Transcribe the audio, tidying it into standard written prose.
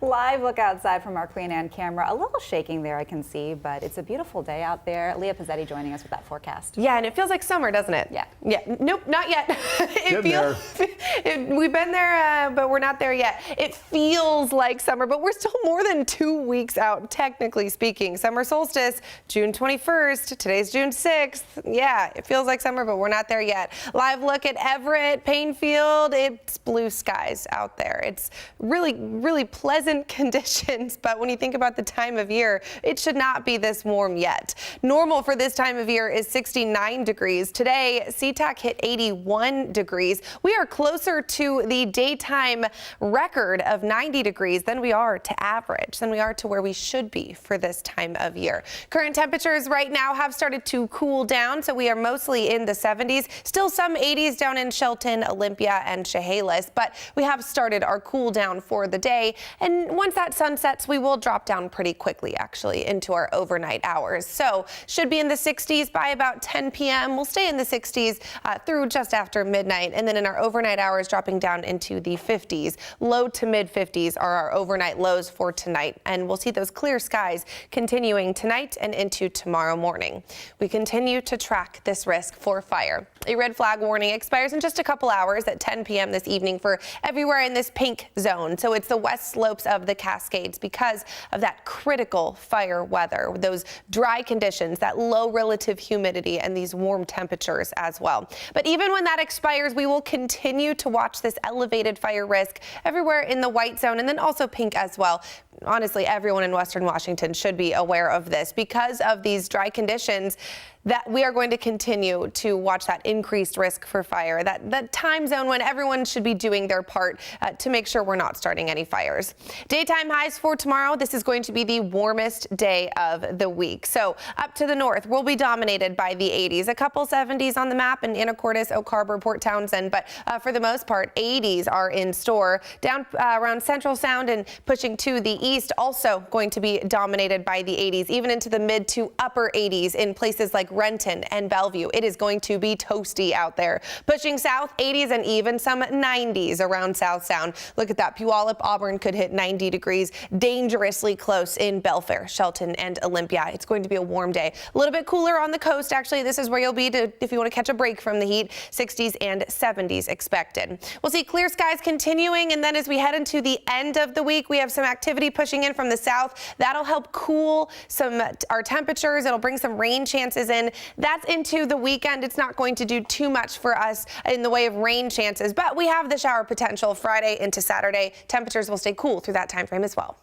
Live look outside from our Queen Anne camera. A little shaking there, I can see, but it's a beautiful day out there. Leah Pizzetti joining us with that forecast. Yeah, and it feels like summer, doesn't it? Yeah. Yeah. Nope, not yet. We've been there, but we're not there yet. It feels like summer, but we're still more than 2 weeks out, technically speaking. Summer solstice, June 21st. Today's June 6th. Yeah, it feels like summer, but we're not there yet. Live look at Everett, Painfield. It's blue skies out there. It's really pleasant conditions, but when you think about the time of year, it should not be this warm yet. Normal for this time of year is 69 degrees. Today, SeaTac hit 81 degrees. We are closer to the daytime record of 90 degrees than we are to average, than we are to where we should be for this time of year. Current temperatures right now have started to cool down, so we are mostly in the 70s. Still some 80s down in Shelton, Olympia, and Chehalis, but we have started our cool down for the day. And once that sun sets, we will drop down pretty quickly, actually, into our overnight hours. So should be in the 60s by about 10 p.m. We'll stay in the 60s through just after midnight. And then in our overnight hours, dropping down into the 50s. Low to mid 50s are our overnight lows for tonight. And we'll see those clear skies continuing tonight and into tomorrow morning. We continue to track this risk for fire. A red flag warning expires in just a couple hours at 10 p.m. this evening for everywhere in this pink zone. So it's the west slopes of the Cascades because of that critical fire weather, those dry conditions, that low relative humidity, and these warm temperatures as well. But even when that expires, we will continue to watch this elevated fire risk everywhere in the white zone and then also pink as well. Honestly, everyone in Western Washington should be aware of this because of these dry conditions, that we are going to continue to watch that increased risk for fire, that time zone when everyone should be doing their part to make sure we're not starting any fires. Daytime highs for tomorrow. This is going to be the warmest day of the week. So up to the north, we'll be dominated by the 80s. A couple 70s on the map in Anacortes, Oak Harbor, Port Townsend, but for the most part, 80s are in store. Down around Central Sound and pushing to the east, also going to be dominated by the 80s, even into the mid to upper 80s in places like Renton and Bellevue. It is going to be toasty out there. Pushing south, 80s and even some 90s around South Sound. Look at that. Puyallup, Auburn could hit 90 degrees. Dangerously close in Belfair, Shelton, and Olympia. It's going to be a warm day. A little bit cooler on the coast. Actually, this is where you'll be if you want to catch a break from the heat. 60s and 70s expected. We'll see clear skies continuing, and then as we head into the end of the week, we have some activity pushing in from the south. That'll help cool our temperatures. It'll bring some rain chances in. That's into the weekend. It's not going to do too much for us in the way of rain chances, but we have the shower potential Friday into Saturday. Temperatures will stay cool through that time frame as well.